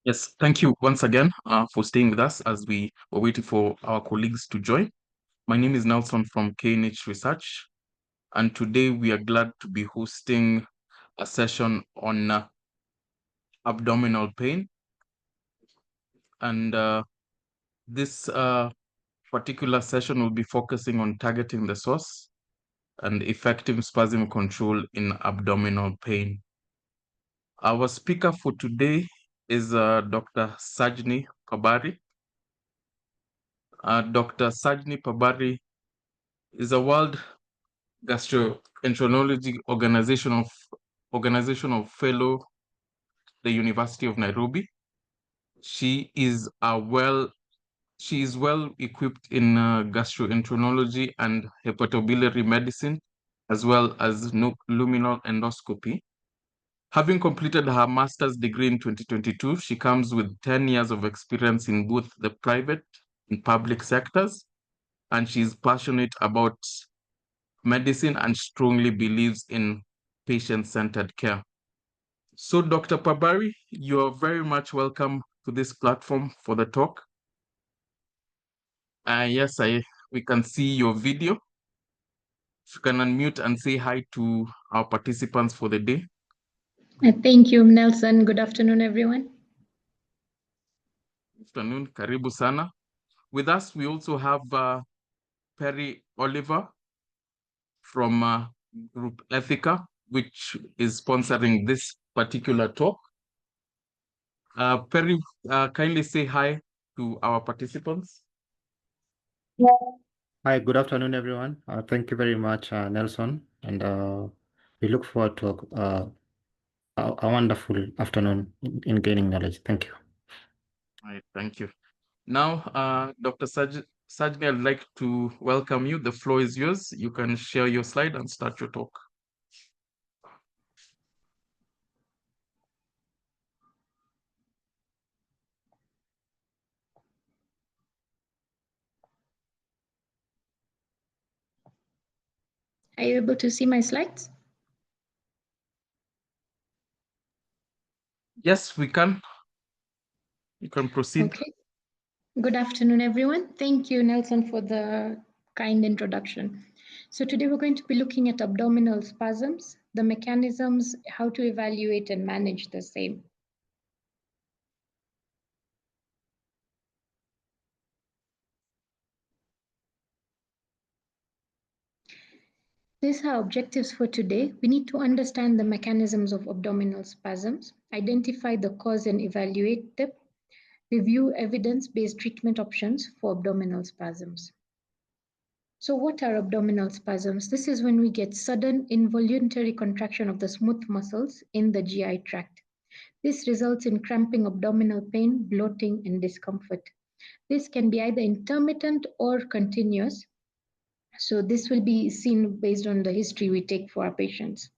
Yes, thank you once again for staying with us as we were waiting for our colleagues to join. My name is Nelson from KNH Research, and today we are glad to be hosting a session on abdominal pain. And this particular session will be focusing on targeting the source and effective spasm control in abdominal pain. Our speaker for today is Dr. Sajni Pabari. Dr. Sajni Pabari is a World Gastroenterology Organization of Fellow the University of Nairobi. She is well equipped in gastroenterology and hepatobiliary medicine, as well as luminal endoscopy. Having completed her master's degree in 2022, she comes with 10 years of experience in both the private and public sectors, and she's passionate about medicine and strongly believes in patient-centered care. So, Dr. Pabari, you're very much welcome to this platform for the talk. Yes, we can see your video. If you can unmute and say hi to our participants for the day. Thank you, Nelson. Good afternoon, everyone. Good afternoon, karibu sana. With us, we also have Perry Oliver from Group Ethica, which is sponsoring this particular talk. Perry, kindly say hi to our participants. Hi, good afternoon, everyone. Thank you very much, Nelson, and we look forward to a wonderful afternoon in gaining knowledge. Thank you. All right, thank you. Now, Dr. Sajni, I'd like to welcome you. The floor is yours. You can share your slide and start your talk. Are you able to see my slides? Yes, we can. You can proceed. Okay. Good afternoon, everyone. Thank you, Nelson, for the kind introduction. So today we're going to be looking at abdominal spasms, the mechanisms, how to evaluate and manage the same. These are objectives for today. We need to understand the mechanisms of abdominal spasms, identify the cause and evaluate them, review evidence-based treatment options for abdominal spasms. So what are abdominal spasms? This is when we get sudden involuntary contraction of the smooth muscles in the GI tract. This results in cramping, abdominal pain, bloating, and discomfort. This can be either intermittent or continuous. So this will be seen based on the history we take for our patients.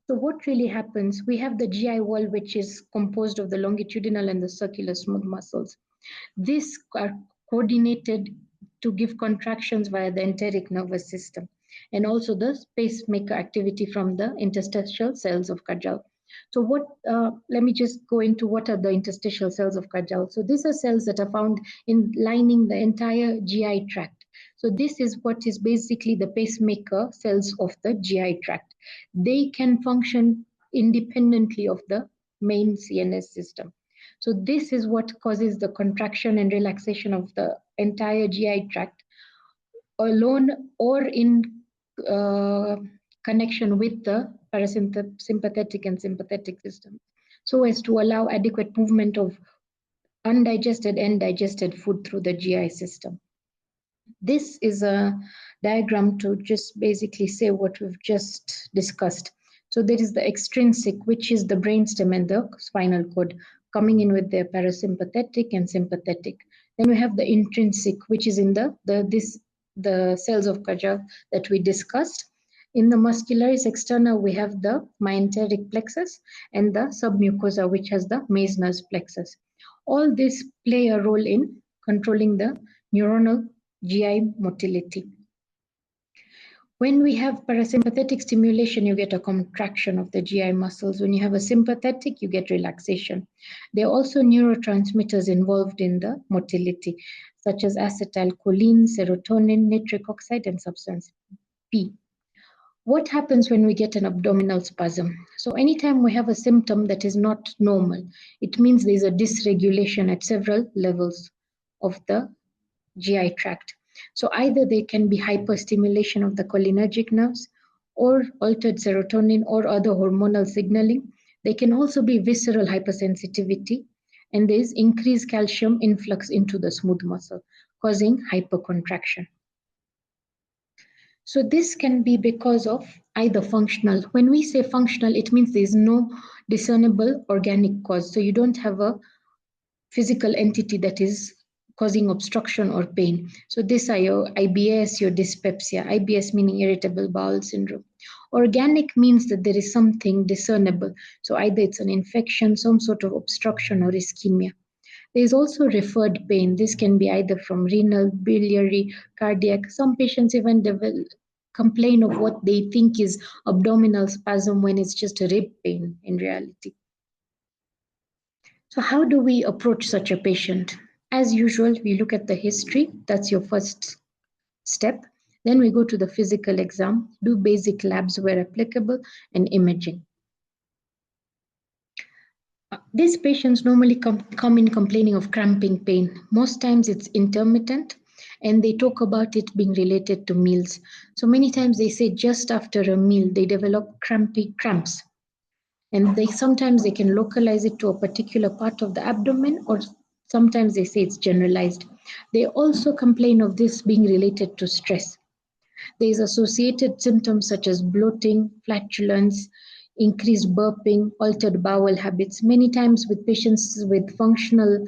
So what really happens? We have the GI wall, which is composed of the longitudinal and the circular smooth muscles. These are coordinated to give contractions via the enteric nervous system, and also the pacemaker activity from the interstitial cells of Kajal. So let me just go into what are the interstitial cells of Kajal. So these are cells that are found in lining the entire GI tract. So this is what is basically the pacemaker cells of the GI tract. They can function independently of the main CNS system. So this is what causes the contraction and relaxation of the entire GI tract alone or in connection with the parasympathetic and sympathetic system, so as to allow adequate movement of undigested and digested food through the GI system. This is a diagram to just basically say what we've just discussed. So there is the extrinsic, which is the brainstem and the spinal cord, coming in with their parasympathetic and sympathetic. Then we have the intrinsic, which is in the cells of Kajal that we discussed. In the muscularis externa, we have the myenteric plexus and the submucosa, which has the Meissner's plexus. All this play a role in controlling the neuronal GI motility. When we have parasympathetic stimulation, you get a contraction of the GI muscles. When you have a sympathetic, you get relaxation. There are also neurotransmitters involved in the motility, such as acetylcholine, serotonin, nitric oxide, and substance P. What happens when we get an abdominal spasm? So anytime we have a symptom that is not normal, it means there's a dysregulation at several levels of the GI tract. So either they can be hyperstimulation of the cholinergic nerves or altered serotonin or other hormonal signaling. They can also be visceral hypersensitivity, and there's increased calcium influx into the smooth muscle, causing hypercontraction. So this can be because of either functional. When we say functional, it means there's no discernible organic cause. So you don't have a physical entity that is causing obstruction or pain. So these are your IBS, your dyspepsia. IBS meaning irritable bowel syndrome. Organic means that there is something discernible. So either it's an infection, some sort of obstruction or ischemia. There is also referred pain. This can be either from renal, biliary, cardiac. Some patients even complain of what they think is abdominal spasm when it's just a rib pain in reality. So how do we approach such a patient? As usual, we look at the history. That's your first step. Then we go to the physical exam, do basic labs where applicable, and imaging. These patients normally come in complaining of cramping pain. Most times it's intermittent, and they talk about it being related to meals. So many times they say just after a meal, they develop cramps. And sometimes they can localize it to a particular part of the abdomen, or sometimes they say it's generalized. They also complain of this being related to stress. There is associated symptoms such as bloating, flatulence, increased burping, altered bowel habits. Many times with patients with functional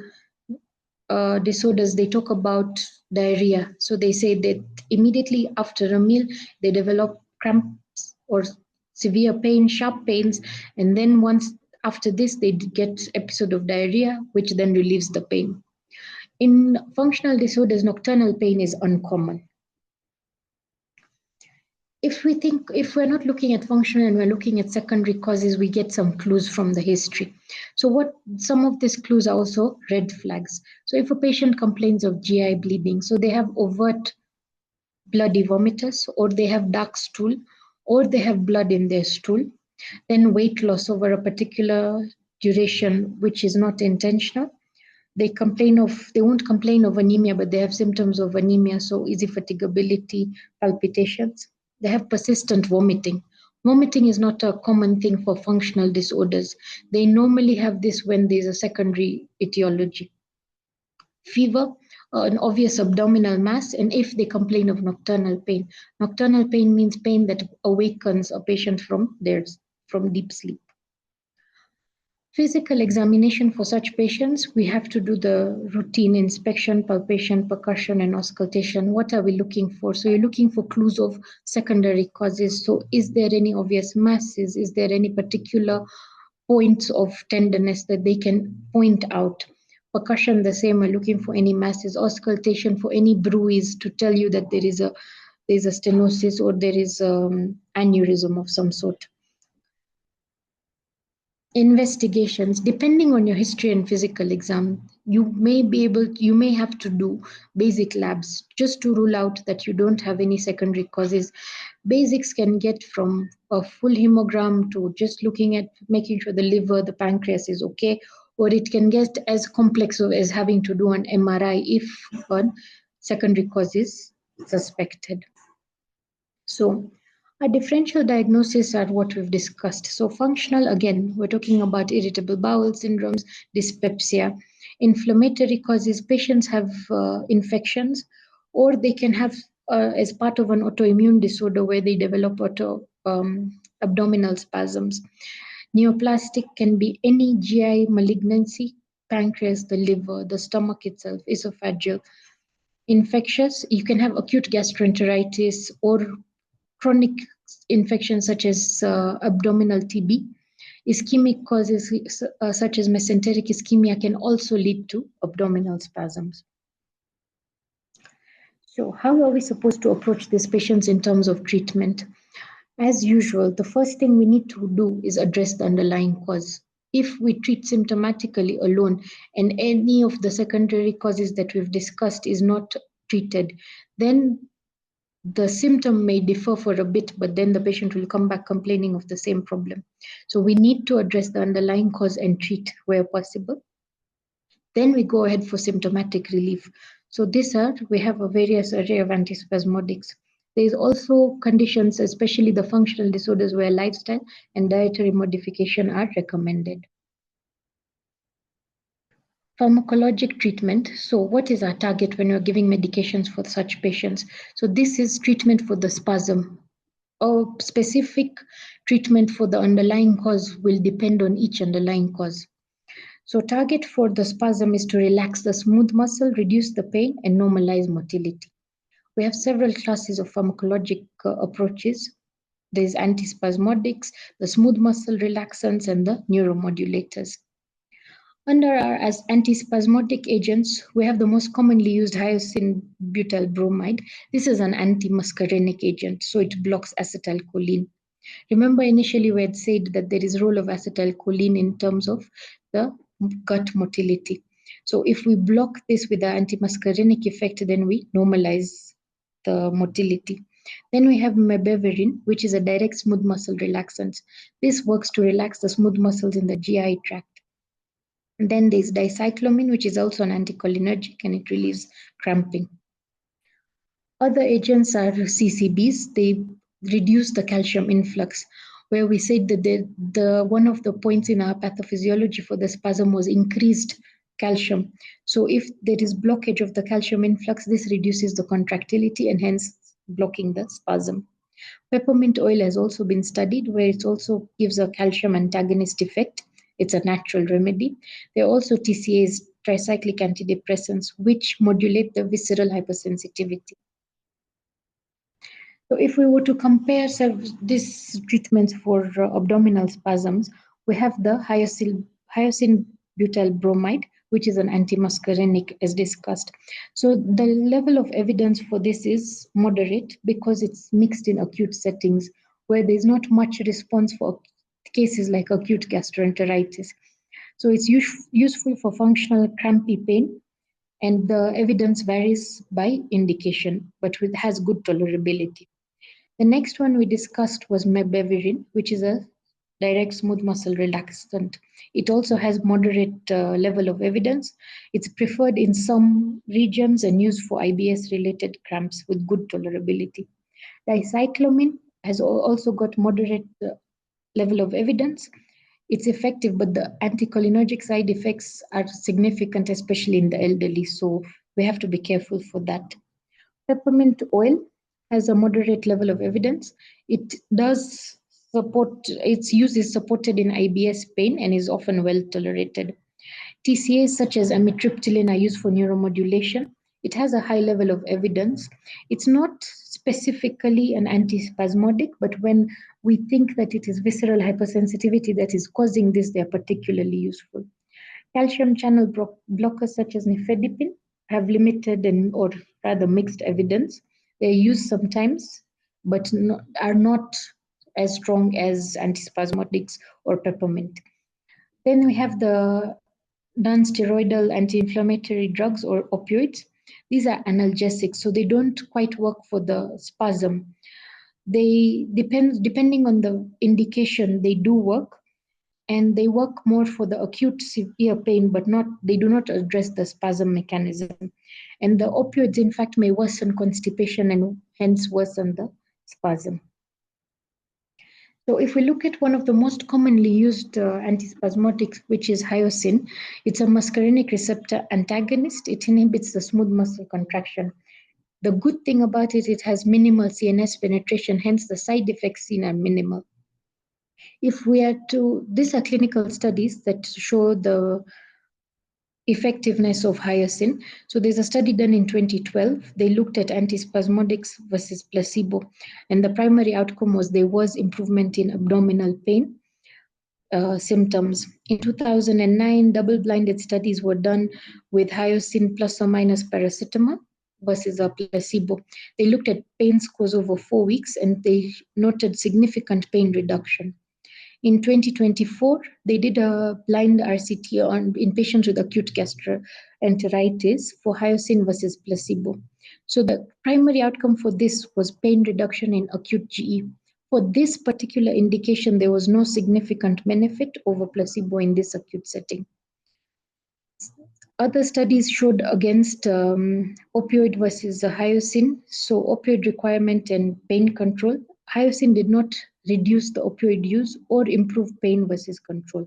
disorders, they talk about diarrhea. So they say that immediately after a meal, they develop cramps or severe pain, sharp pains, and then once after this, they get episode of diarrhea, which then relieves the pain. In functional disorders, nocturnal pain is uncommon. If we're not looking at functional and we're looking at secondary causes, we get some clues from the history. So some of these clues are also red flags. So if a patient complains of GI bleeding, so they have overt bloody vomitus, or they have dark stool, or they have blood in their stool, then weight loss over a particular duration, which is not intentional. They won't complain of anemia, but they have symptoms of anemia, so easy fatigability, palpitations. They have persistent vomiting. Vomiting is not a common thing for functional disorders. They normally have this when there's a secondary etiology. Fever, an obvious abdominal mass, and if they complain of nocturnal pain. Nocturnal pain means pain that awakens a patient from deep sleep. Physical examination for such patients, we have to do the routine inspection, palpation, percussion, and auscultation. What are we looking for? So you're looking for clues of secondary causes. So is there any obvious masses? Is there any particular points of tenderness that they can point out? Percussion, the same, we're looking for any masses. Auscultation for any bruise to tell you that there's a stenosis or there is aneurysm of some sort. Investigations, depending on your history and physical exam, you may have to do basic labs just to rule out that you don't have any secondary causes. Basics can get from a full hemogram to just looking at making sure the liver, the pancreas is okay, or it can get as complex as having to do an MRI if a secondary cause is suspected. So a differential diagnosis are what we've discussed. So functional, again, we're talking about irritable bowel syndromes, dyspepsia. Inflammatory causes, patients have infections, or they can have as part of an autoimmune disorder where they develop abdominal spasms. Neoplastic can be any GI malignancy, pancreas, the liver, the stomach itself, esophageal. Infectious, you can have acute gastroenteritis or chronic infections such as abdominal TB. Ischemic causes such as mesenteric ischemia can also lead to abdominal spasms. So how are we supposed to approach these patients in terms of treatment? As usual, the first thing we need to do is address the underlying cause. If we treat symptomatically alone and any of the secondary causes that we've discussed is not treated, then the symptom may differ for a bit, but then the patient will come back complaining of the same problem. So we need to address the underlying cause and treat where possible. Then we go ahead for symptomatic relief. So we have a various array of antispasmodics. There is also conditions, especially the functional disorders, where lifestyle and dietary modification are recommended. Pharmacologic treatment. So what is our target when we're giving medications for such patients? So this is treatment for the spasm. A specific treatment for the underlying cause will depend on each underlying cause. So target for the spasm is to relax the smooth muscle, reduce the pain, and normalize motility. We have several classes of pharmacologic approaches. There's antispasmodics, the smooth muscle relaxants, and the neuromodulators. Under our as antispasmodic agents, we have the most commonly used hyoscine butyl bromide. This is an antimuscarinic agent, so it blocks acetylcholine. Remember initially we had said that there is role of acetylcholine in terms of the gut motility. So if we block this with the antimuscarinic effect, then we normalize the motility. Then we have mebeverine, which is a direct smooth muscle relaxant. This works to relax the smooth muscles in the GI tract. And then there's dicyclomine, which is also an anticholinergic, and it relieves cramping. Other agents are CCBs. They reduce the calcium influx, where we said that the one of the points in our pathophysiology for the spasm was increased calcium. So if there is blockage of the calcium influx, this reduces the contractility and hence blocking the spasm. Peppermint oil has also been studied, where it also gives a calcium antagonist effect. It's a natural remedy. There are also TCAs, tricyclic antidepressants, which modulate the visceral hypersensitivity. So if we were to compare these treatments for abdominal spasms, we have the hyoscine butyl bromide, which is an antimuscarinic as discussed. So the level of evidence for this is moderate because it's mixed in acute settings where there's not much response for cases like acute gastroenteritis. So it's useful for functional crampy pain, and the evidence varies by indication, but it has good tolerability. The next one we discussed was mebeverine, which is a direct smooth muscle relaxant. It also has moderate level of evidence. It's preferred in some regions and used for IBS-related cramps with good tolerability. Dicyclomine has also got moderate level of evidence. It's effective, but the anticholinergic side effects are significant, especially in the elderly, so we have to be careful for that. Peppermint oil has a moderate level of evidence. It does support, its use is supported in IBS pain and is often well tolerated. TCAs such as amitriptyline are used for neuromodulation. It has a high level of evidence. It's not specifically an antispasmodic, but when we think that it is visceral hypersensitivity that is causing this, they are particularly useful. Calcium channel blockers such as nifedipine have limited or rather mixed evidence. They're used sometimes, but are not as strong as antispasmodics or peppermint. Then we have the non-steroidal anti-inflammatory drugs or opioids. These are analgesics, so they don't quite work for the spasm. They depending on the indication, they do work, and they work more for the acute severe pain, but they do not address the spasm mechanism. And the opioids, in fact, may worsen constipation and hence worsen the spasm. So if we look at one of the most commonly used antispasmodics, which is hyoscine, it's a muscarinic receptor antagonist. It inhibits the smooth muscle contraction. The good thing about it, it has minimal CNS penetration, hence the side effects seen are minimal. If we are these are clinical studies that show the effectiveness of hyoscine. So there's a study done in 2012. They looked at antispasmodics versus placebo, and the primary outcome was there was improvement in abdominal pain symptoms. In 2009, double-blinded studies were done with hyoscine plus or minus paracetamol. versus a placebo. They looked at pain scores over 4 weeks and they noted significant pain reduction. In 2024, they did a blind RCT in patients with acute gastroenteritis for hyoscine versus placebo. So the primary outcome for this was pain reduction in acute GE. For this particular indication, there was no significant benefit over placebo in this acute setting. Other studies showed against opioid versus hyoscine, so opioid requirement and pain control. Hyoscine did not reduce the opioid use or improve pain versus control.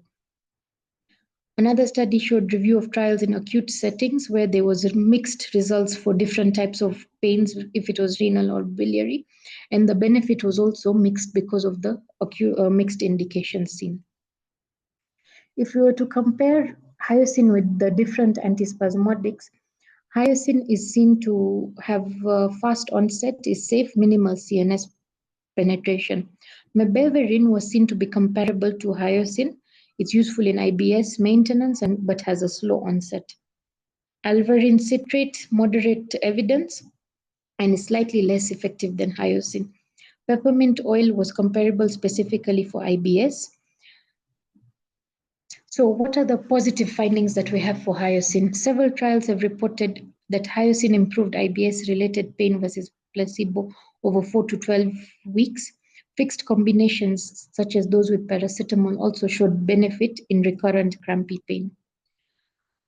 Another study showed review of trials in acute settings where there was mixed results for different types of pains, if it was renal or biliary, and the benefit was also mixed because of the mixed indications seen. If we were to compare hyoscine with the different antispasmodics, hyoscine is seen to have fast onset, is safe, minimal CNS penetration. Mebeverine was seen to be comparable to hyoscine. It's useful in IBS maintenance but has a slow onset. Alvarin citrate, moderate evidence, and is slightly less effective than hyoscine. Peppermint oil was comparable specifically for IBS. So what are the positive findings that we have for hyoscine? Several trials have reported that hyoscine improved IBS-related pain versus placebo over 4 to 12 weeks. Fixed combinations, such as those with paracetamol, also showed benefit in recurrent crampy pain.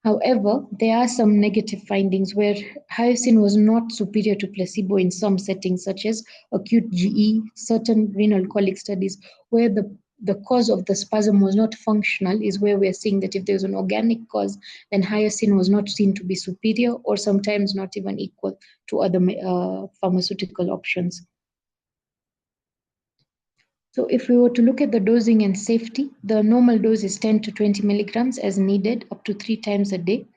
However, there are some negative findings where hyoscine was not superior to placebo in some settings, such as acute GE, certain renal colic studies, where the cause of the spasm was not functional, is where we are seeing that if there's an organic cause, then hyoscine was not seen to be superior or sometimes not even equal to other pharmaceutical options. So if we were to look at the dosing and safety, the normal dose is 10 to 20 milligrams as needed, up to 3 times a day.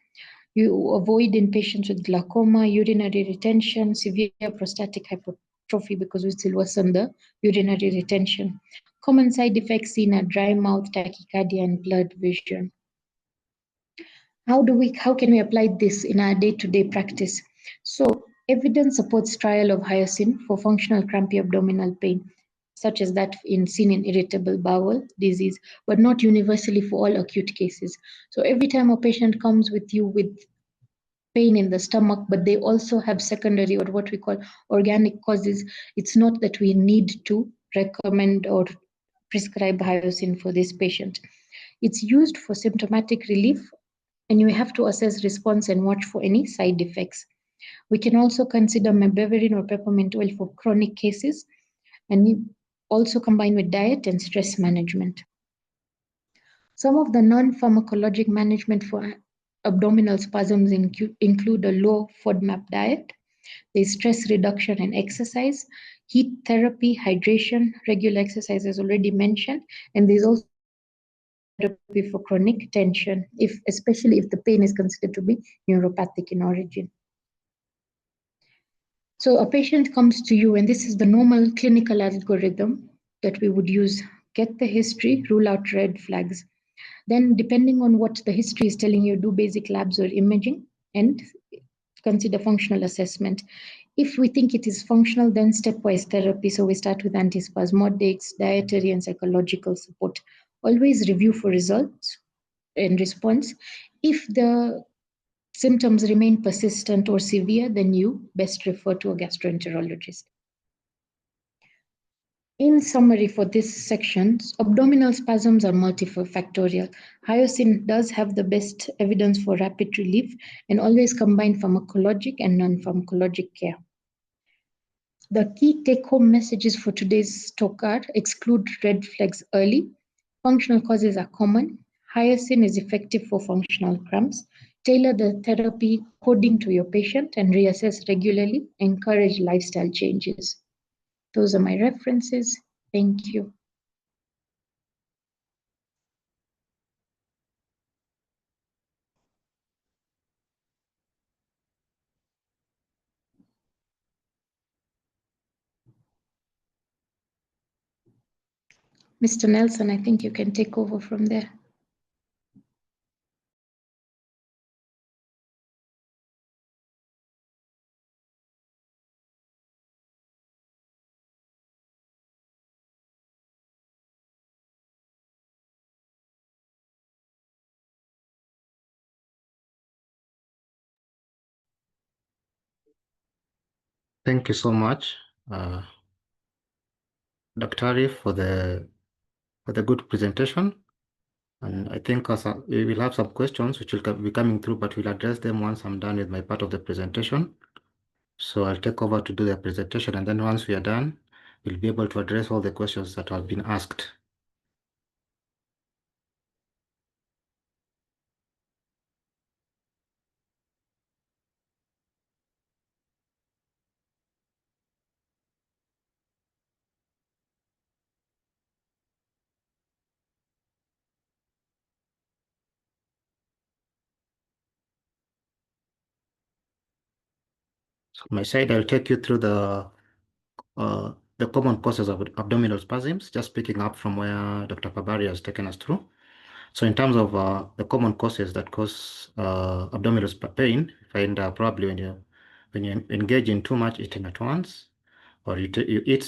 You avoid in patients with glaucoma, urinary retention, severe prostatic hypertrophy, because we still worsen the urinary retention. Common side effects seen are dry mouth, tachycardia, and blurred vision. How can we apply this in our day-to-day practice? So evidence supports trial of hyoscine for functional crampy abdominal pain, such as that seen in irritable bowel disease, but not universally for all acute cases. So every time a patient comes with you with pain in the stomach, but they also have secondary or what we call organic causes, it's not that we need to recommend or prescribe hyoscine for this patient. It's used for symptomatic relief, and you have to assess response and watch for any side effects. We can also consider mebeverine or peppermint oil for chronic cases, and also combine with diet and stress management. Some of the non-pharmacologic management for abdominal spasms include a low FODMAP diet. There's stress reduction and exercise, heat therapy, hydration, regular exercise as already mentioned, and there's also therapy for chronic tension, especially if the pain is considered to be neuropathic in origin. So a patient comes to you, and this is the normal clinical algorithm that we would use. Get the history, rule out red flags. Then, depending on what the history is telling you, do basic labs or imaging and consider functional assessment. If we think it is functional, then stepwise therapy. So we start with antispasmodics, dietary and psychological support. Always review for results and response. If the symptoms remain persistent or severe, then you best refer to a gastroenterologist. In summary for this section, abdominal spasms are multifactorial. Hyoscine does have the best evidence for rapid relief and always combine pharmacologic and non-pharmacologic care. The key take-home messages for today's talk are: exclude red flags early, functional causes are common, hyoscine is effective for functional cramps, tailor the therapy according to your patient and reassess regularly, encourage lifestyle changes. Those are my references. Thank you. Mr. Nelson, I think you can take over from there. Thank you so much, Dr. for the good presentation. And I think we will have some questions which will be coming through, but we'll address them once I'm done with my part of the presentation. So I'll take over to do the presentation, and then once we are done, we'll be able to address all the questions that have been asked. So on my side, I'll take you through the common causes of abdominal spasms, just picking up from where Dr. Pabari has taken us through. So in terms of the common causes that cause abdominal pain, find probably when you engage in too much eating at once, or you eat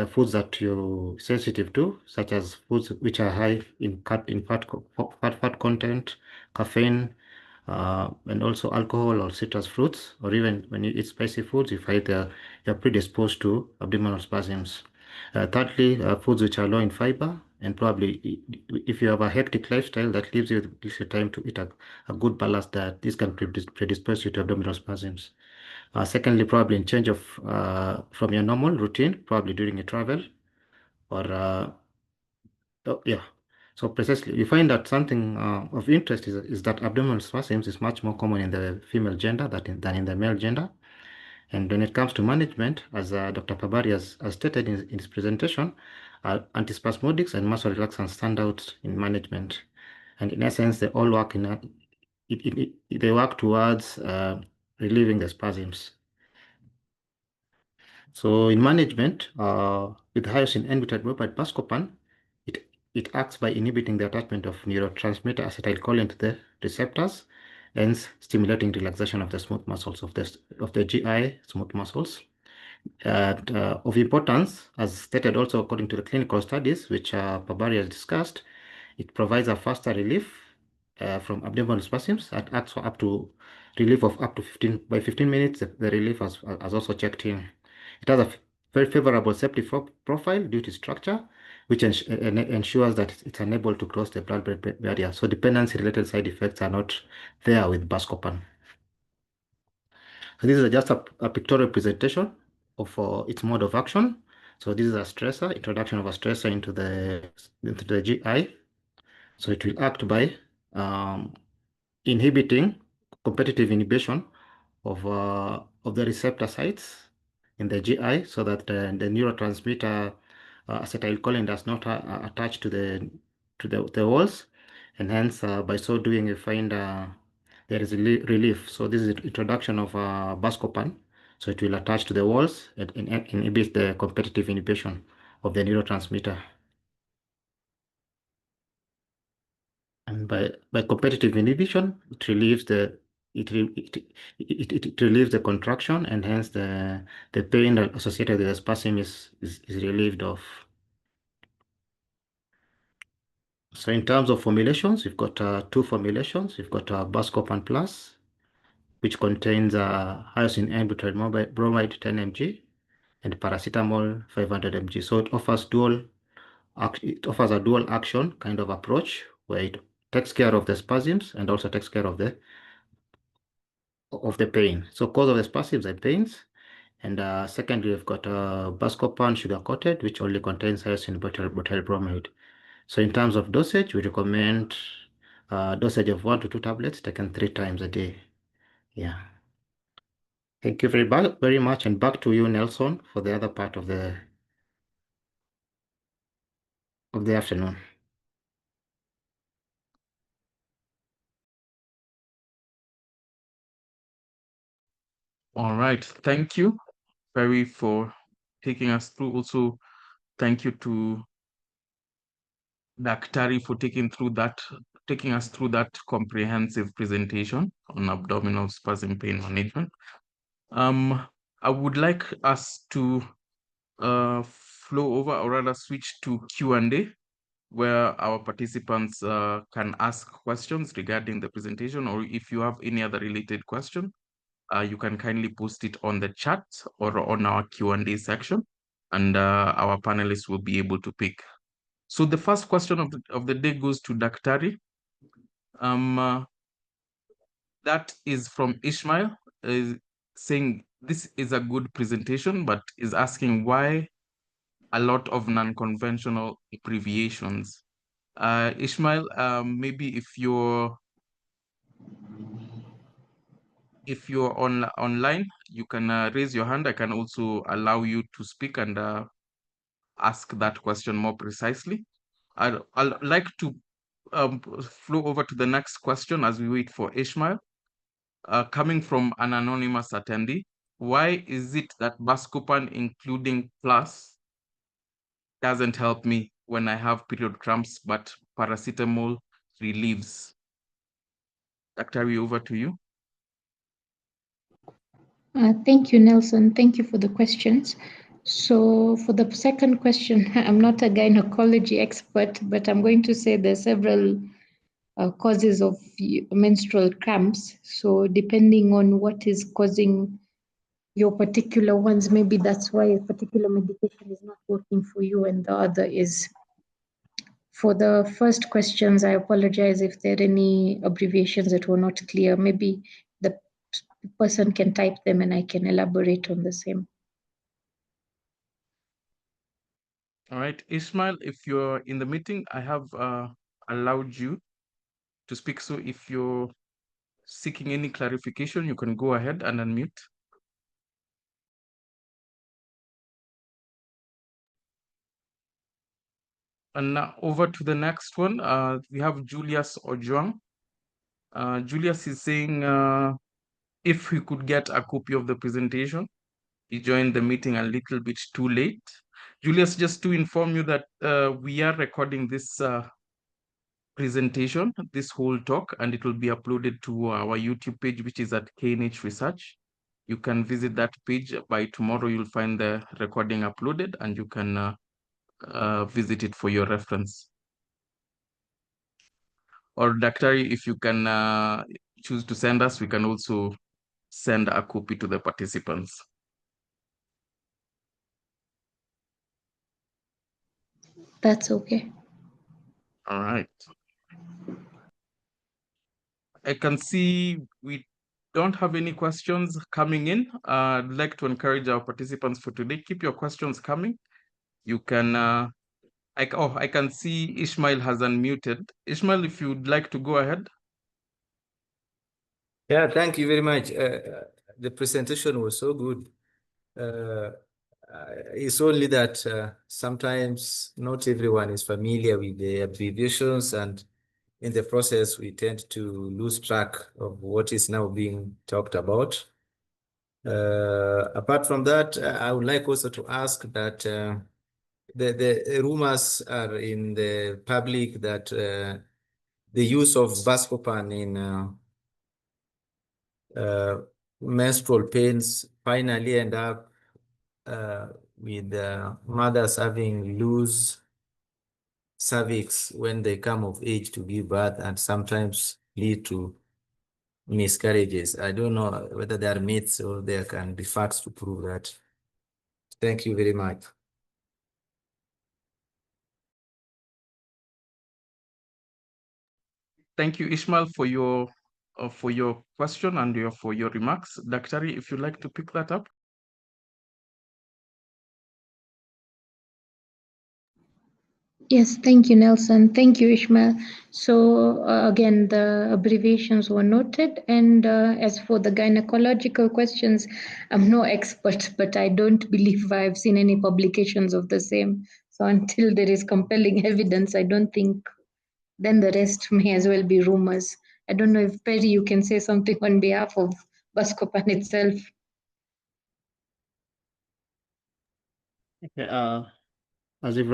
foods that you're sensitive to, such as foods which are high in fat content, caffeine, and also alcohol or citrus fruits, or even when you eat spicy foods, you find you're predisposed to abdominal spasms. Thirdly, foods which are low in fiber, and probably if you have a hectic lifestyle that leaves you time to eat a good balanced diet, this can predispose you to abdominal spasms. Secondly, probably in change of from your normal routine, probably during a travel, or yeah. So precisely, you find that something of interest is that abdominal spasms is much more common in the female gender than in the male gender. And when it comes to management, as Dr. Pabari has stated in his presentation, antispasmodics and muscle relaxants stand out in management. And in essence, they all work they work towards relieving the spasms. So in management, with hyoscine N-butyl bromide buscopan, it acts by inhibiting the attachment of neurotransmitter acetylcholine to the receptors, hence stimulating relaxation of the smooth muscles of the GI smooth muscles. And of importance, as stated also according to the clinical studies, which Pabari has discussed, it provides a faster relief from abdominal spasms and acts for up to relief of up to 15 minutes. The relief has also checked in. It has a very favorable safety profile due to structure, which ensures that it's unable to cross the blood-brain barrier. So dependency-related side effects are not there with buscopan. So this is just a pictorial presentation of its mode of action. So this is a stressor, introduction of a stressor into the GI. So it will act by inhibiting competitive inhibition of the receptor sites in the GI, so that the neurotransmitter acetylcholine does not attach to the walls, and hence by so doing you find there is a relief. So this is introduction of buscopan, so it will attach to the walls and inhibit the competitive inhibition of the neurotransmitter. And by competitive inhibition, it relieves it relieves the contraction, and hence the pain associated with the spasm is relieved of. So in terms of formulations, we've got two formulations. We've got Buscopan Plus, which contains hyoscine N-butyl bromide 10 mg and paracetamol 500 mg. So it offers a dual action kind of approach, where it takes care of the spasms and also takes care of the pain. So cause of the spasms and pains. And secondly, we've got Buscopan sugar-coated, which only contains hyoscine butyl bromide. So in terms of dosage, we recommend dosage of 1 to 2 tablets taken 3 times a day. Yeah. Thank you very much. And back to you, Nelson, for the other part of the afternoon. All right. Thank you, Perry, for taking us through. Also, thank you to Daktari for taking us through that comprehensive presentation on abdominal spasm pain management. I would like us to flow over, or rather switch to Q&A, where our participants can ask questions regarding the presentation, or if you have any other related question, you can kindly post it on the chat or on our Q&A section, and our panelists will be able to pick. So the first question of the day goes to Daktari. That is from Ishmael, saying this is a good presentation, but is asking why a lot of non-conventional abbreviations. Ishmael, maybe if you're online, you can raise your hand. I can also allow you to speak and ask that question more precisely. I'd like to flow over to the next question as we wait for Ishmael. Coming from an anonymous attendee, why is it that Buscopan, including plus, doesn't help me when I have period cramps, but paracetamol relieves? Daktari, over to you. Thank you, Nelson. Thank you for the questions. So for the second question, I'm not a gynecology expert, but I'm going to say there's several causes of menstrual cramps. So depending on what is causing your particular ones, maybe that's why a particular medication is not working for you and the other is. For the first questions, I apologize if there are any abbreviations that were not clear. Maybe the person can type them and I can elaborate on the same. All right, Ishmael, if you're in the meeting, I have allowed you to speak. So if you're seeking any clarification, you can go ahead and unmute. And now over to the next one. We have Julius Ojuang. Julius is saying if we could get a copy of the presentation. He joined the meeting a little bit too late. Julius, just to inform you that we are recording this presentation, this whole talk, and it will be uploaded to our YouTube page, which is at KNH Research. You can visit that page. By tomorrow, you'll find the recording uploaded, and you can visit it for your reference. Or Daktari, if you can choose to send us, we can also send a copy to the participants. That's okay. All right. I can see we don't have any questions coming in. I'd like to encourage our participants for today. Keep your questions coming. You can, I can see Ishmael has unmuted. Ishmael, if you'd like to go ahead. Yeah, thank you very much. The presentation was so good. It's only that sometimes not everyone is familiar with the abbreviations, and in the process, we tend to lose track of what is now being talked about. Apart from that, I would like also to ask that the rumors are in the public that the use of Buscopan in menstrual pains finally end up with mothers having loose cervix when they come of age to give birth, and sometimes lead to miscarriages. I don't know whether they are myths or there can be facts to prove that. Thank you very much. Thank you, Ishmael, for your question and for your remarks. Daktari, if you'd like to pick that up. Yes, thank you, Nelson. Thank you, Ishmael. So again, the abbreviations were noted. And as for the gynecological questions, I'm no expert, but I don't believe I've seen any publications of the same. So until there is compelling evidence, I don't think then the rest may as well be rumors. I don't know if Perry, you can say something on behalf of Buscopan itself. Okay, as you've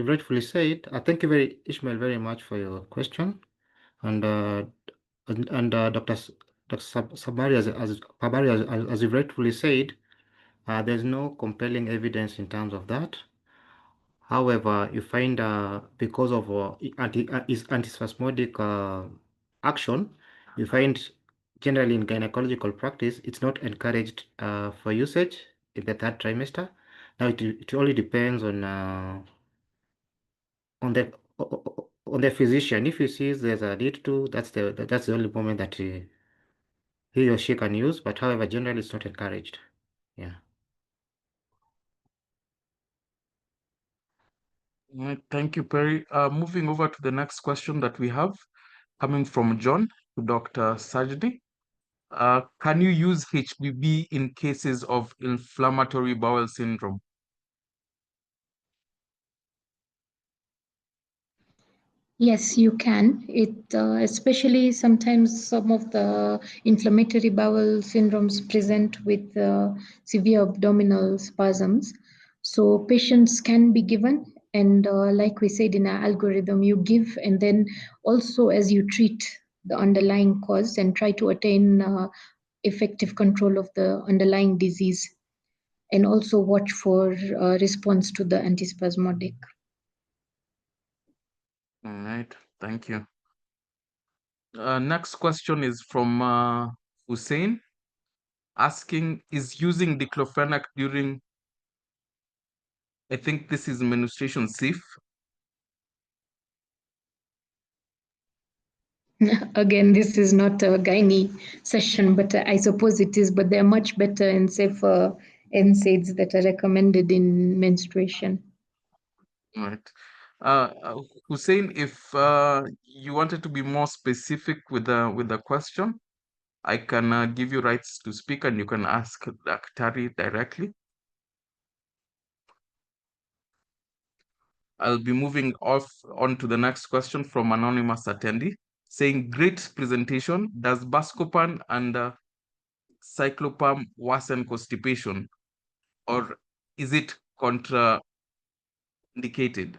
rightfully said, thank you Ishmael, very much for your question. And Dr. Sabari, as you've rightfully said, there's no compelling evidence in terms of that. However, you find because of its antispasmodic action, you find generally in gynecological practice, it's not encouraged for usage in the third trimester. Now it only depends on the physician. If he sees there's a need to, that's the only moment that he or she can use. But however, generally it's not encouraged. Yeah. Thank you, Perry. Moving over to the next question that we have, coming from John to Dr. Sajdi. Can you use HBB in cases of inflammatory bowel syndrome? Yes, you can. Especially sometimes some of the inflammatory bowel syndromes present with severe abdominal spasms. So patients can be given, and like we said in our algorithm, you give, and then also as you treat the underlying cause and try to attain effective control of the underlying disease, and also watch for response to the antispasmodic. All right, thank you. Next question is from Hussein, asking, is using diclofenac during, I think this is menstruation, safe? Again, this is not a gynae session, but I suppose it is, but they're much better and safer NSAIDs that are recommended in menstruation. Right. Hussein, if you wanted to be more specific with the question, I can give you rights to speak and you can ask Daktari directly. I'll be moving on to the next question from anonymous attendee, saying, great presentation. Does Buscopan and cyclopam worsen constipation, or is it contraindicated?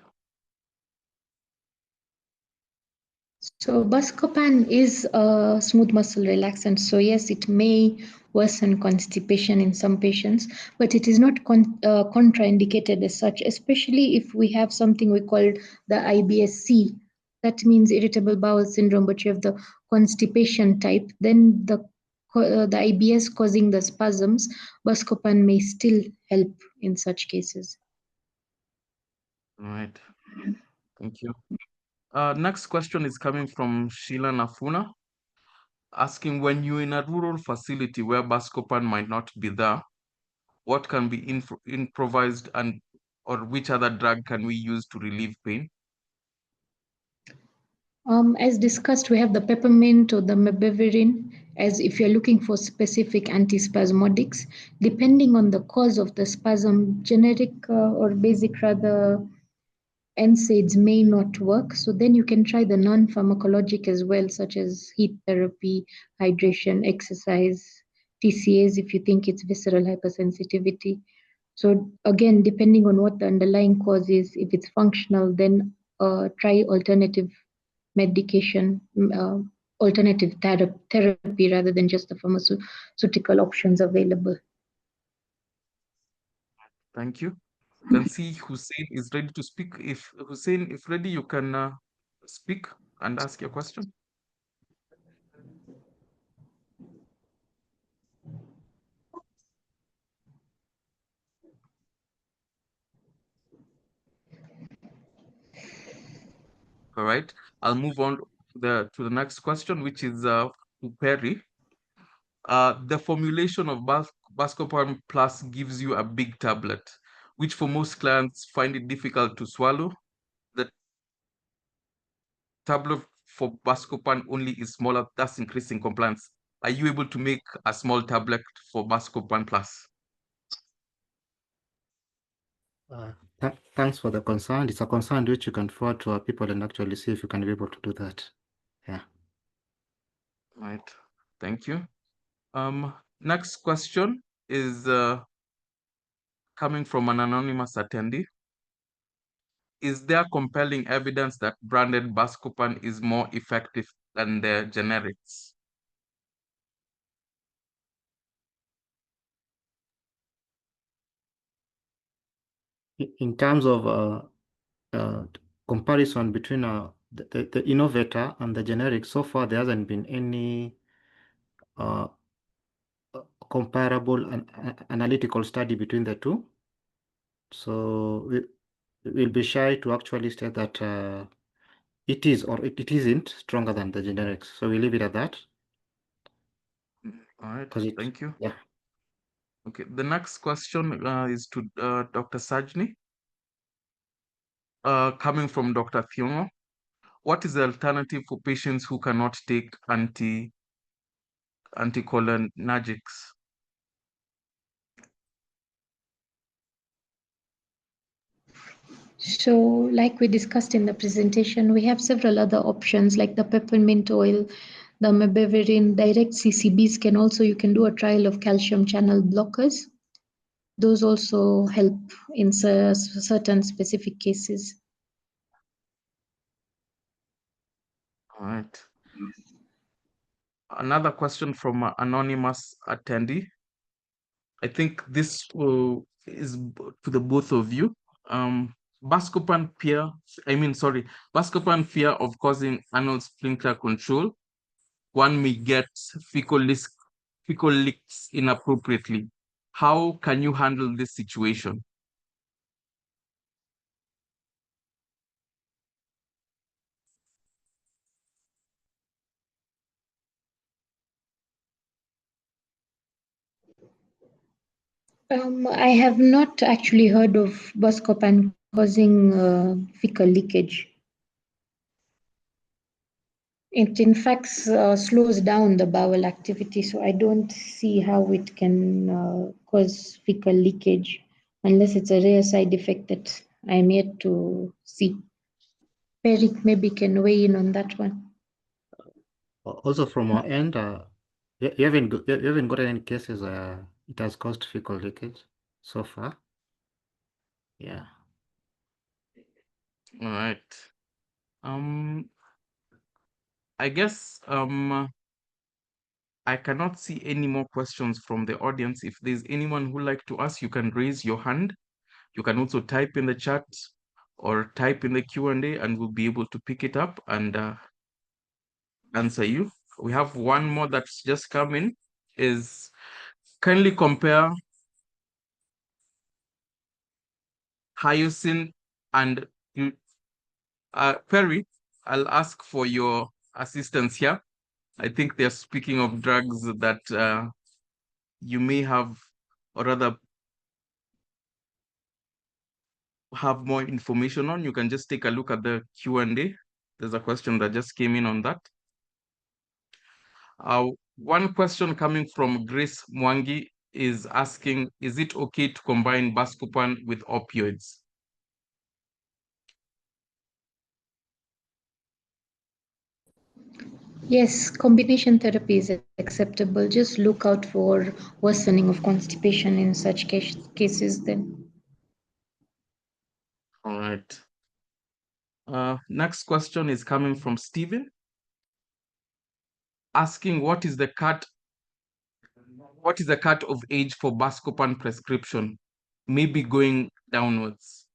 So Buscopan is a smooth muscle relaxant. So yes, it may worsen constipation in some patients, but it is not contraindicated as such, especially if we have something we call the IBS-C. That means irritable bowel syndrome, but you have the constipation type. Then the IBS causing the spasms, Buscopan may still help in such cases. All right. Thank you. Next question is coming from Sheila Nafuna, asking, when you're in a rural facility where Buscopan might not be there, what can be improvised, and or which other drug can we use to relieve pain? As discussed, we have the peppermint or the mebeverine, as if you're looking for specific antispasmodics. Depending on the cause of the spasm, generic or basic rather NSAIDs may not work. So then you can try the non-pharmacologic as well, such as heat therapy, hydration, exercise, TCAs if you think it's visceral hypersensitivity. So again, depending on what the underlying cause is, if it's functional, then try alternative medication, alternative therapy rather than just the pharmaceutical options available. Thank you. Can see Hussein is ready to speak. If Hussein, if ready, you can speak and ask your question. All right. I'll move on to the next question, which is to Perry. The formulation of Buscopan Plus gives you a big tablet, which for most clients find it difficult to swallow. The tablet for Buscopan only is smaller, thus increasing compliance. Are you able to make a small tablet for Buscopan Plus? Thanks for the concern. It's a concern which you can forward to our people and actually see if you can be able to do that. Yeah. Right. Thank you. Next question is coming from an anonymous attendee. Is there compelling evidence that branded Buscopan is more effective than the generics? In terms of comparison between the innovator and the generic, so far there hasn't been any comparable analytical study between the two. So we'll be shy to actually state that it is or it isn't stronger than the generics. So we leave it at that. All right, It, thank you. yeah. Okay, the next question is to Dr. Sajni, coming from Dr. Thiongo. What is the alternative for patients who cannot take anticholinergics? So, like we discussed in the presentation, we have several other options like the peppermint oil, the mebeverine, direct CCBs you can do a trial of calcium channel blockers. Those also help in certain specific cases. All right. Another question from an anonymous attendee. I think this is to the both of you. Buscopan fear of causing anal sphincter control. One may get fecal leaks inappropriately. How can you handle this situation? I have not actually heard of buscopan causing fecal leakage. It in fact slows down the bowel activity, so I don't see how it can cause fecal leakage unless it's a rare side effect that I'm yet to see. Perry maybe can weigh in on that one. Also from our end, you haven't gotten any cases it has caused fecal leakage so far. Yeah. All right. I guess I cannot see any more questions from the audience. If there's anyone who'd like to ask, you can raise your hand. You can also type in the chat or type in the Q&A and we'll be able to pick it up and answer you. We have one more that's just come in. Is kindly compare hyoscine and Perry. I'll ask for your assistance here. I think they're speaking of drugs that you may have, or rather have more information on. You can just take a look at the Q&A. There's a question that just came in on that. One question coming from Grace Mwangi is asking, is it okay to combine buscopan with opioids? Yes, combination therapy is acceptable. Just look out for worsening of constipation in such cases then. All right. Next question is coming from Stephen, asking what is the cut of age for buscopan prescription, maybe going downwards?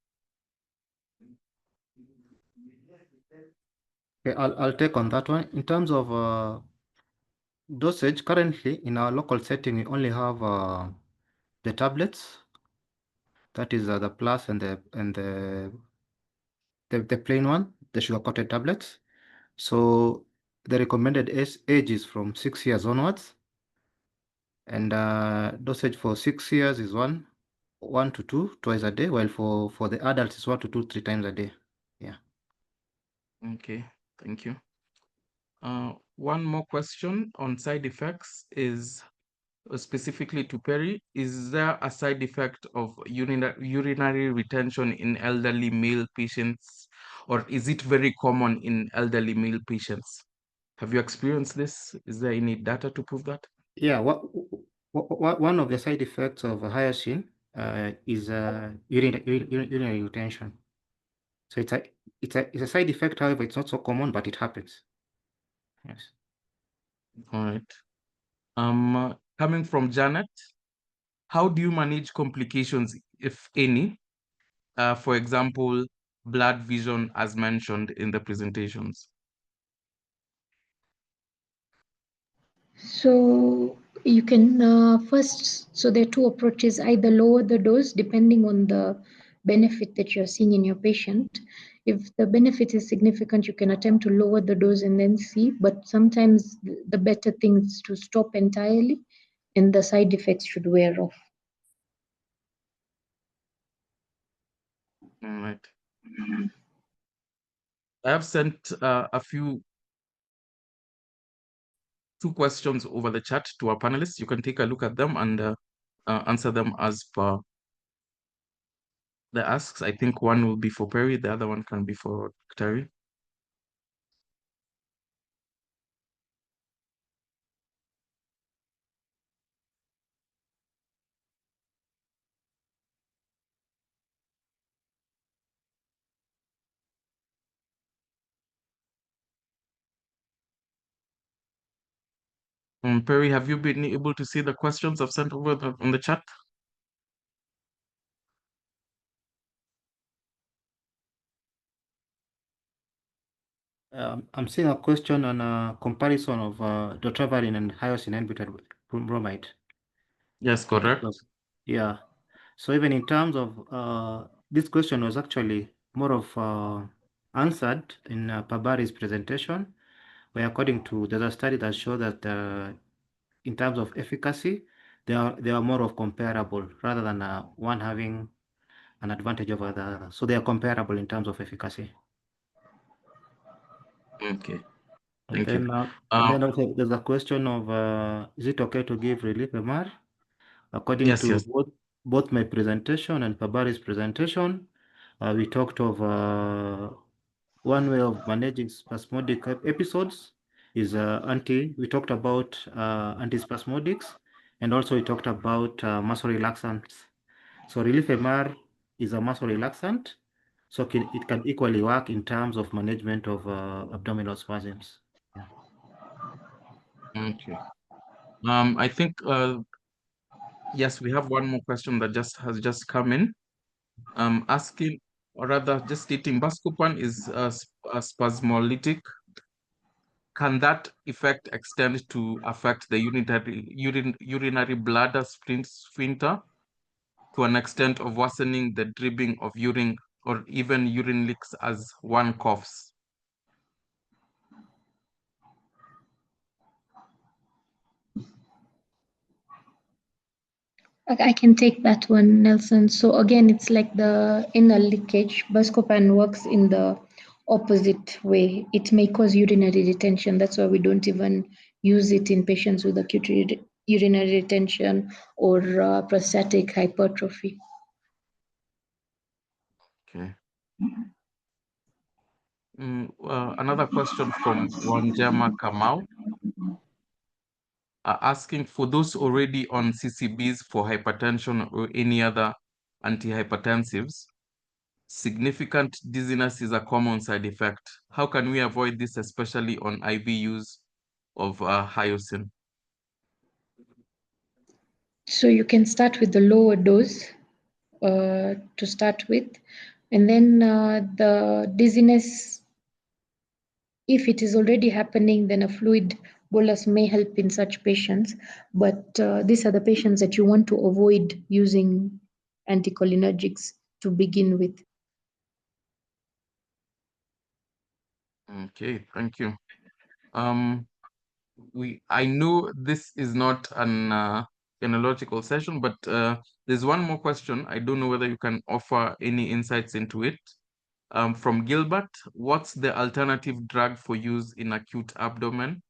Okay, I'll take on that one. In terms of dosage, currently in our local setting, we only have the tablets. That is the plus and the plain one, the sugar-coated tablets. So the recommended age is from 6 years onwards, and dosage for 6 years is one to two twice a day, while for the adults is 1 to 2 3 times a day. Yeah. Okay, thank you. One more question on side effects is specifically to Perry. Is there a side effect of urinary retention in elderly male patients, or is it very common in elderly male patients? Have you experienced this? Is there any data to prove that? Yeah, one of the side effects of hyoscine is urinary retention. So it's a side effect, however, it's not so common, but it happens. Yes. All right. Coming from Janet, how do you manage complications, if any? For example, blood vision, as mentioned in the presentations. So you can first, so there are two approaches, either lower the dose depending on the benefit that you're seeing in your patient. If the benefit is significant, you can attempt to lower the dose and then see, but sometimes the better thing is to stop entirely and the side effects should wear off. All right. I have sent two questions over the chat to our panelists. You can take a look at them and answer them as per the asks. I think one will be for Perry, the other one can be for Terry. Perry, have you been able to see the questions I've sent over on the chat? I'm seeing a question on a comparison of dotravalin and hyoscine inhibitor bromide. Yes, correct. Yeah. So even in terms of this question was actually more of answered in Pabari's presentation, where according to there's a study that showed that in terms of efficacy, they are more of comparable rather than one having an advantage over the other. So they are comparable in terms of efficacy. Okay. And Thank you. then also there's a question of is it okay to give relief MR? According Yes, to yes. both my presentation and Pabari's presentation, we talked of one way of managing spasmodic episodes is we talked about antispasmodics, and also we talked about muscle relaxants. So relief MR is a muscle relaxant, so it can equally work in terms of management of abdominal spasms. Yeah. Okay. I think yes, we have one more question that has just come in. Asking, or rather, just stating, Buscopan is a spasmolytic. Can that effect extend to affect the urinary bladder sphincter to an extent of worsening the dribbling of urine or even urine leaks as one coughs? I can take that one, Nelson. So again, it's like the inner leakage. Buscopan works in the opposite way. It may cause urinary retention. That's why we don't even use it in patients with acute urinary retention or prostatic hypertrophy. Okay. Another question from Wanjama Kamau, asking, for those already on CCBs for hypertension or any other antihypertensives, significant dizziness is a common side effect. How can we avoid this, especially on IV use of hyoscine? So you can start with the lower dose to start with, and then the dizziness, if it is already happening, then a fluid bolus may help in such patients. But these are the patients that you want to avoid using anticholinergics to begin with. Okay, thank you. I know this is not an phenological session, but there's one more question. I don't know whether you can offer any insights into it. From Gilbert, what's the alternative drug for use in acute abdomen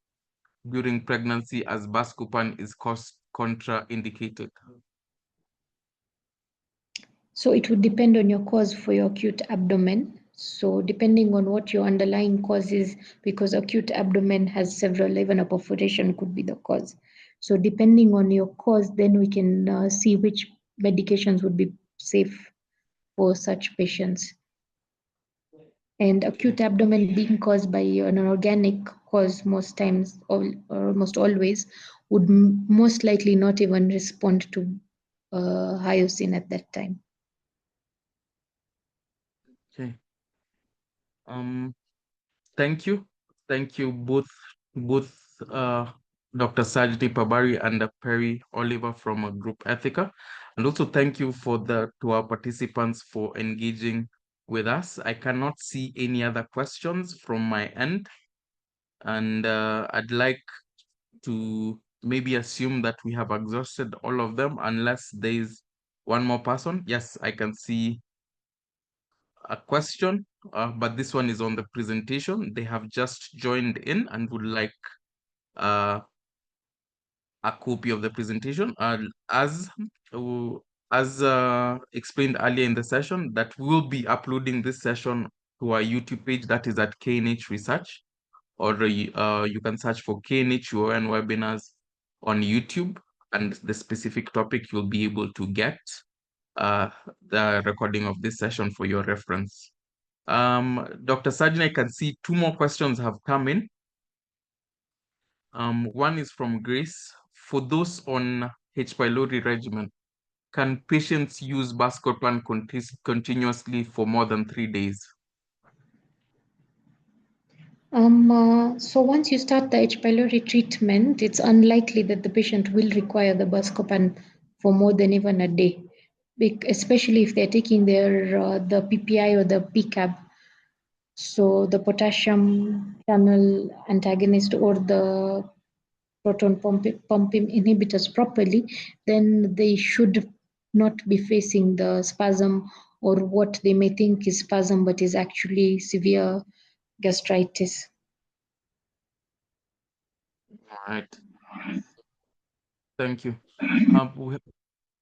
during pregnancy, as Buscopan is contraindicated? So it would depend on your cause for your acute abdomen. So depending on what your underlying cause is, because acute abdomen has several, even a perforation could be the cause. So depending on your cause, then we can see which medications would be safe for such patients. And acute abdomen being caused by an organic cause most times, or almost always, would most likely not even respond to hyoscine at that time. Okay. Thank you. Thank you both Dr. Sajdi Pabari and Perry Oliver from Group Ethica. And also thank you to our participants for engaging with us. I cannot see any other questions from my end. And I'd like to maybe assume that we have exhausted all of them unless there's one more person. Yes, I can see a question, but this one is on the presentation. They have just joined in and would like a copy of the presentation. As explained earlier in the session, that we'll be uploading this session to our YouTube page, that is at KNH Research, or you can search for KNH UN webinars on YouTube, and the specific topic you'll be able to get the recording of this session for your reference. Dr. Sajin, I can see two more questions have come in. One is from Grace. For those on H. pylori regimen, can patients use Buscopan continuously for more than 3 days? So once you start the H. pylori treatment, it's unlikely that the patient will require the Buscopan for more than even a day, especially if they're taking their the PPI or the PCAB. So the potassium channel antagonist or the proton pump inhibitors properly, then they should not be facing the spasm or what they may think is spasm, but is actually severe gastritis. All right. Thank you. We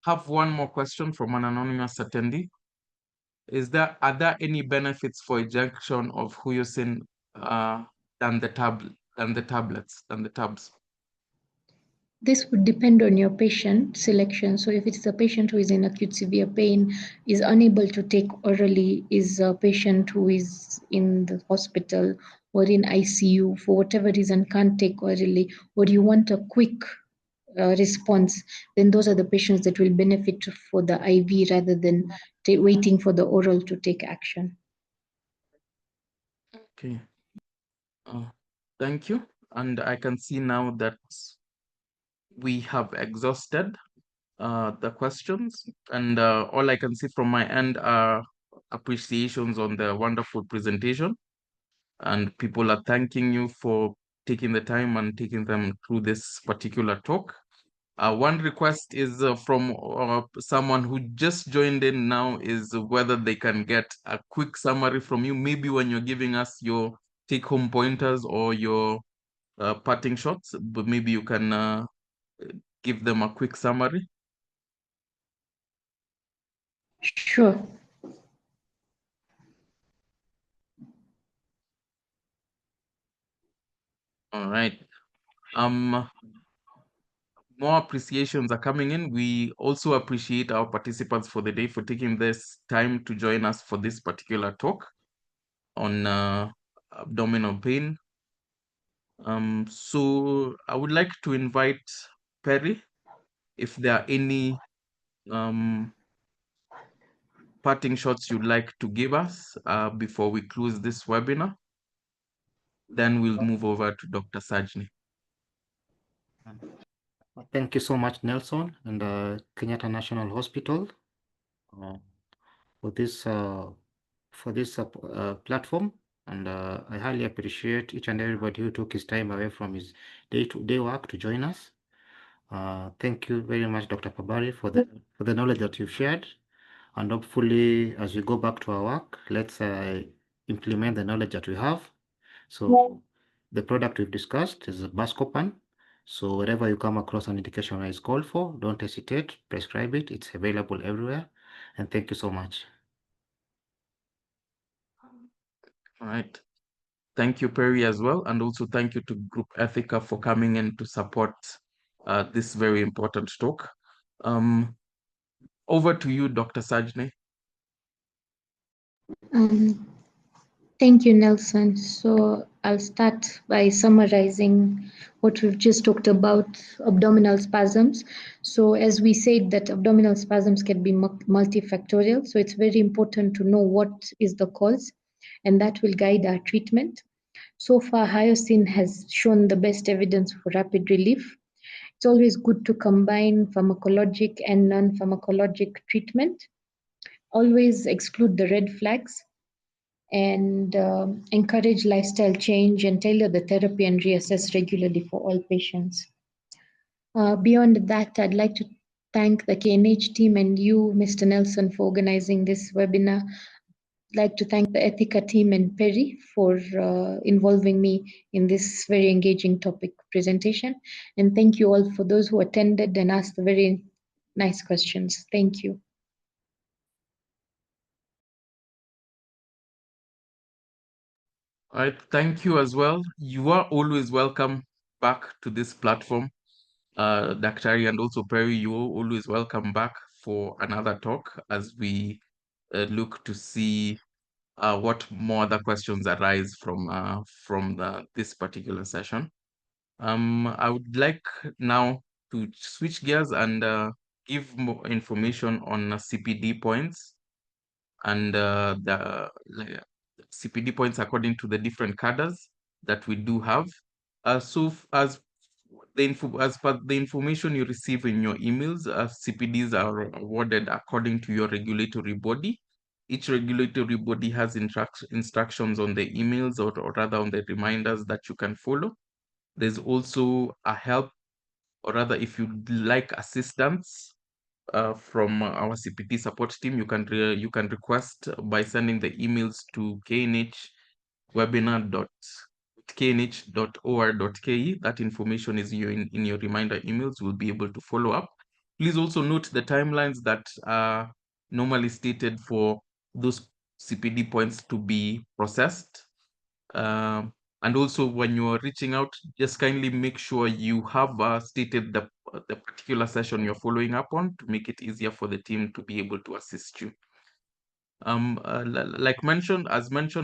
have one more question from an anonymous attendee. Are there any benefits for injection of Huyosin than the tabs? This would depend on your patient selection. So if it's a patient who is in acute severe pain, is unable to take orally, is a patient who is in the hospital or in ICU for whatever reason can't take orally, or you want a quick response, then those are the patients that will benefit for the IV rather than waiting for the oral to take action. Okay. Thank you. And I can see now that we have exhausted the questions, and all I can see from my end are appreciations on the wonderful presentation, and people are thanking you for taking the time and taking them through this particular talk. One request is from someone who just joined in now, is whether they can get a quick summary from you, maybe when you're giving us your take-home pointers or your parting shots, but maybe you can give them a quick summary. Sure. All right. More appreciations are coming in. We also appreciate our participants for the day for taking this time to join us for this particular talk on abdominal pain. So I would like to invite Perry, if there are any parting shots you'd like to give us before we close this webinar. Then we'll move over to Dr. Sajni. Thank you so much, Nelson, and Kenyatta National Hospital for this platform. And I highly appreciate each and everybody who took his time away from his day-to-day work to join us. Thank you very much, Dr. Pabari, for the knowledge that you've shared. And hopefully, as we go back to our work, let's implement the knowledge that we have. So the product we've discussed is Buscopan. So wherever you come across an indication where it's called for, don't hesitate, prescribe it. It's available everywhere. And thank you so much. All right. Thank you, Perry, as well. And also thank you to Group Ethica for coming in to support this very important talk. Over to you, Dr. Sajne. Thank you, Nelson. So I'll start by summarizing what we've just talked about, abdominal spasms. So as we said that abdominal spasms can be multifactorial, so it's very important to know what is the cause, and that will guide our treatment. So far, hyoscine has shown the best evidence for rapid relief. It's always good to combine pharmacologic and non-pharmacologic treatment. Always exclude the red flags and encourage lifestyle change and tailor the therapy and reassess regularly for all patients. Beyond that, I'd like to thank the KNH team and you, Mr. Nelson, for organizing this webinar. I'd like to thank the Ethica team and Perry for involving me in this very engaging topic presentation. And thank you all for those who attended and asked the very nice questions. Thank you. All right, thank you as well. You are always welcome back to this platform. Daktari and also Perry, you are always welcome back for another talk as we look to see what more other questions arise from this particular session. I would like now to switch gears and give more information on CPD points and the CPD points according to the different cadres that we do have. As per the information you receive in your emails, CPDs are awarded according to your regulatory body. Each regulatory body has instructions on the emails or rather on the reminders that you can follow. There's also a help, or rather, if you'd like assistance from our CPT support team, you can request by sending the emails to knh.webinar.knh.or.ke. That information is in your reminder emails. We'll be able to follow up. Please also note the timelines that are normally stated for those CPD points to be processed. And also when you are reaching out, just kindly make sure you have stated the particular session you're following up on to make it easier for the team to be able to assist you. Like mentioned,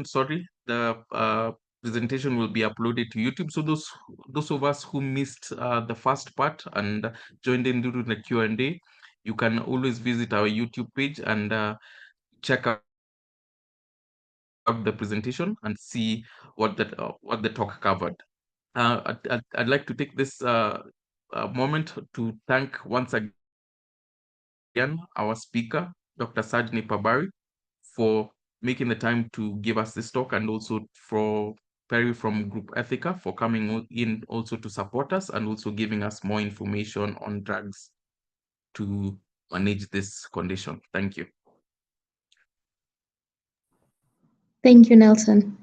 sorry, the presentation will be uploaded to YouTube. So those of us who missed the first part and joined in during the Q&A, you can always visit our YouTube page and check out the presentation and see what the talk covered. I'd like to take this moment to thank once again our speaker, Dr. Sajni Pabari, for making the time to give us this talk, and also for Perry from Group Ethica for coming in also to support us and also giving us more information on drugs to manage this condition. Thank you. Thank you, Nelson.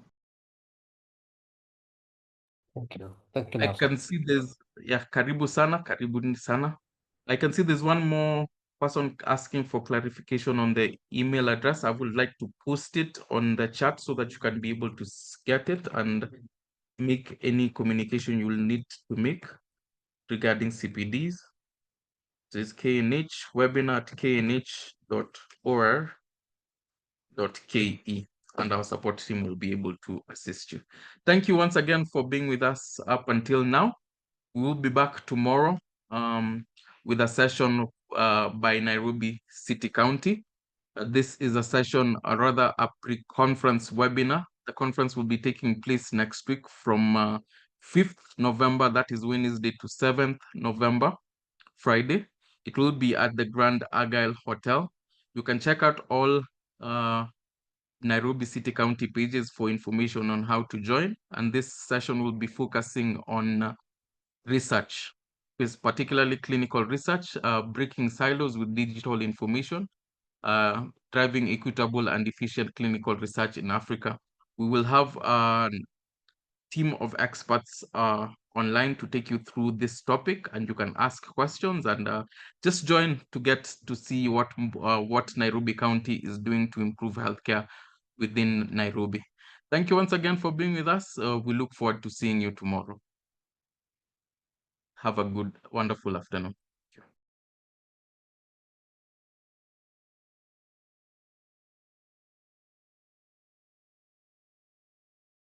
Thank you. Thank you, I Nelson. can see there's, yeah, karibuni sana. I can see there's one more person asking for clarification on the email address. I would like to post it on the chat so that you can be able to get it and make any communication you will need to make regarding CPDs. So it's KNH webinar at knh.or.ke, and our support team will be able to assist you. Thank you once again for being with us up until now. We will be back tomorrow with a session by Nairobi City County. This is a session, or rather a pre-conference webinar. The conference will be taking place next week from 5th November, that is Wednesday, to 7th November, Friday. It will be at the Grand Argyle Hotel. You can check out all Nairobi City County pages for information on how to join. And this session will be focusing on research, is particularly clinical research, breaking silos with digital information, driving equitable and efficient clinical research in Africa. We will have a team of experts online to take you through this topic, and you can ask questions and just join to get to see what Nairobi County is doing to improve healthcare within Nairobi. Thank you once again for being with us. We look forward to seeing you tomorrow. Have a good, wonderful afternoon.